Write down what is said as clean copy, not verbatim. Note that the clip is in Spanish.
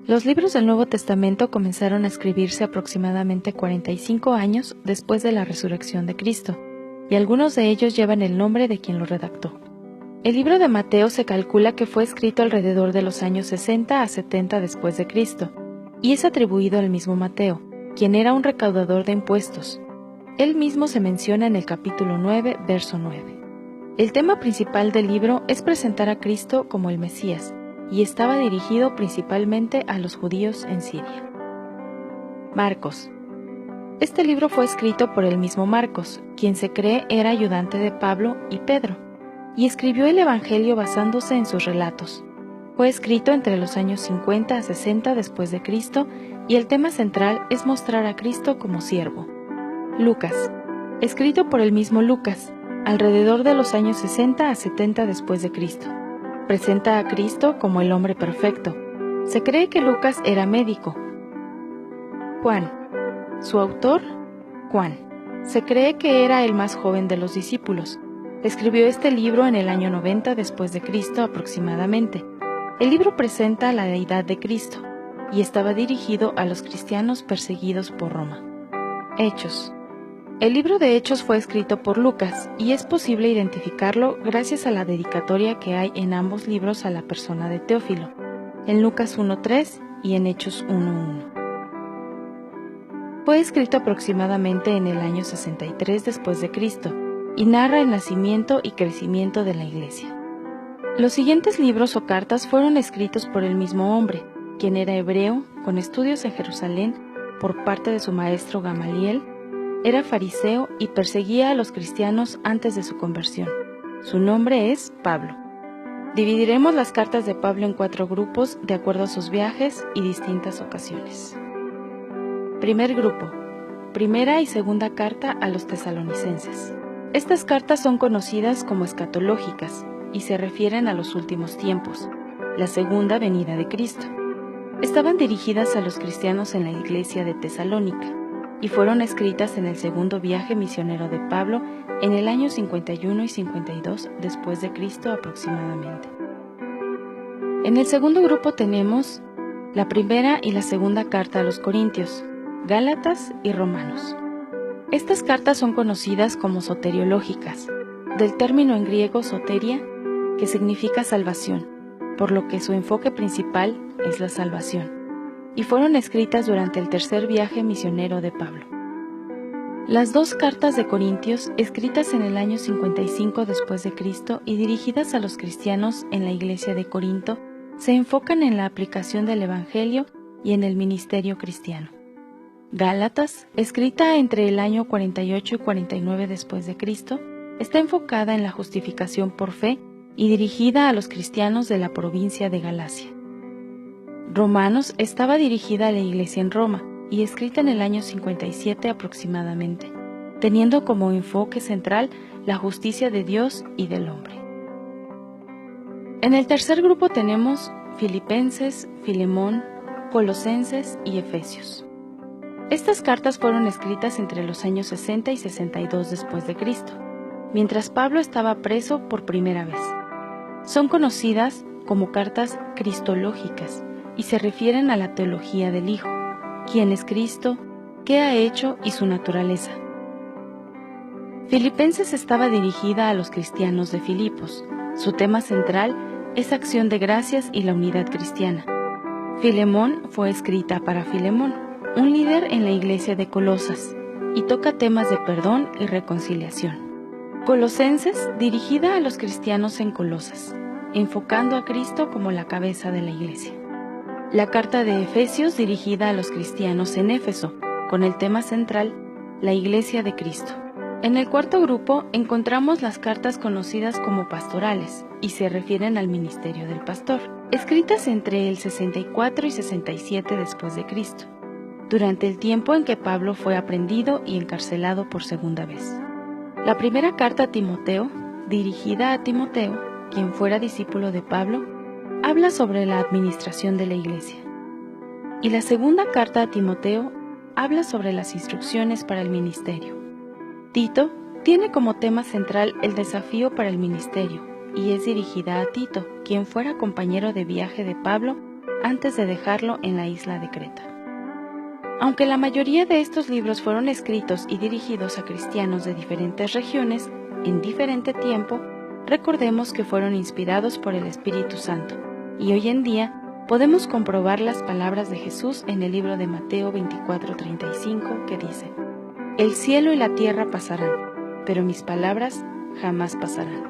Los libros del Nuevo Testamento comenzaron a escribirse aproximadamente 45 años después de la resurrección de Cristo, y algunos de ellos llevan el nombre de quien lo redactó. El libro de Mateo se calcula que fue escrito alrededor de los años 60 a 70 después de Cristo, y es atribuido al mismo Mateo, quien era un recaudador de impuestos. Él mismo se menciona en el capítulo 9, verso 9. El tema principal del libro es presentar a Cristo como el Mesías, y estaba dirigido principalmente a los judíos en Siria. Marcos. Este libro fue escrito por el mismo Marcos, quien se cree era ayudante de Pablo y Pedro, y escribió el Evangelio basándose en sus relatos. Fue escrito entre los años 50 a 60 después de Cristo, y el tema central es mostrar a Cristo como siervo. Lucas. Escrito por el mismo Lucas, alrededor de los años 60 a 70 después de Cristo. Presenta a Cristo como el hombre perfecto. Se cree que Lucas era médico. Juan. Su autor, Juan. Se cree que era el más joven de los discípulos. Escribió este libro en el año 90 después de Cristo aproximadamente. El libro presenta la deidad de Cristo y estaba dirigido a los cristianos perseguidos por Roma. Hechos. El libro de Hechos fue escrito por Lucas y es posible identificarlo gracias a la dedicatoria que hay en ambos libros a la persona de Teófilo, en Lucas 1:3 y en Hechos 1:1. Fue escrito aproximadamente en el año 63 después de Cristo y narra el nacimiento y crecimiento de la Iglesia. Los siguientes libros o cartas fueron escritos por el mismo hombre, quien era hebreo, con estudios en Jerusalén por parte de su maestro Gamaliel. Era fariseo y perseguía a los cristianos antes de su conversión. Su nombre es Pablo. Dividiremos las cartas de Pablo en 4 grupos de acuerdo a sus viajes y distintas ocasiones. Primer grupo. Primera y segunda carta a los tesalonicenses. Estas cartas son conocidas como escatológicas y se refieren a los últimos tiempos, la segunda venida de Cristo. Estaban dirigidas a los cristianos en la iglesia de Tesalónica y fueron escritas en el segundo viaje misionero de Pablo en el año 51 y 52 después de Cristo aproximadamente. En el segundo grupo tenemos la primera y la segunda carta a los Corintios, Gálatas y Romanos. Estas cartas son conocidas como soteriológicas, del término en griego soteria, que significa salvación, por lo que su enfoque principal es la salvación, y fueron escritas durante el tercer viaje misionero de Pablo. Las 2 cartas de Corintios, escritas en el año 55 después de Cristo y dirigidas a los cristianos en la iglesia de Corinto, se enfocan en la aplicación del Evangelio y en el ministerio cristiano. Gálatas, escrita entre el año 48 y 49 después de Cristo, está enfocada en la justificación por fe y dirigida a los cristianos de la provincia de Galacia. Romanos estaba dirigida a la iglesia en Roma y escrita en el año 57 aproximadamente, teniendo como enfoque central la justicia de Dios y del hombre. En el tercer grupo tenemos Filipenses, Filemón, Colosenses y Efesios. Estas cartas fueron escritas entre los años 60 y 62 después de Cristo, mientras Pablo estaba preso por primera vez. Son conocidas como cartas cristológicas y se refieren a la teología del Hijo, quién es Cristo, qué ha hecho y su naturaleza. Filipenses estaba dirigida a los cristianos de Filipos. Su tema central es acción de gracias y la unidad cristiana. Filemón fue escrita para Filemón, un líder en la iglesia de Colosas, y toca temas de perdón y reconciliación. Colosenses, dirigida a los cristianos en Colosas, enfocando a Cristo como la cabeza de la iglesia. La carta de Efesios, dirigida a los cristianos en Éfeso, con el tema central, la iglesia de Cristo. En el cuarto grupo encontramos las cartas conocidas como pastorales, y se refieren al ministerio del pastor, escritas entre el 64 y 67 después de Cristo, durante el tiempo en que Pablo fue aprehendido y encarcelado por segunda vez. La primera carta a Timoteo, dirigida a Timoteo, quien fuera discípulo de Pablo, habla sobre la administración de la iglesia. Y la segunda carta a Timoteo habla sobre las instrucciones para el ministerio. Tito tiene como tema central el desafío para el ministerio y es dirigida a Tito, quien fuera compañero de viaje de Pablo antes de dejarlo en la isla de Creta. Aunque la mayoría de estos libros fueron escritos y dirigidos a cristianos de diferentes regiones, en diferente tiempo, recordemos que fueron inspirados por el Espíritu Santo, y hoy en día podemos comprobar las palabras de Jesús en el libro de Mateo 24:35, que dice: El cielo y la tierra pasarán, pero mis palabras jamás pasarán.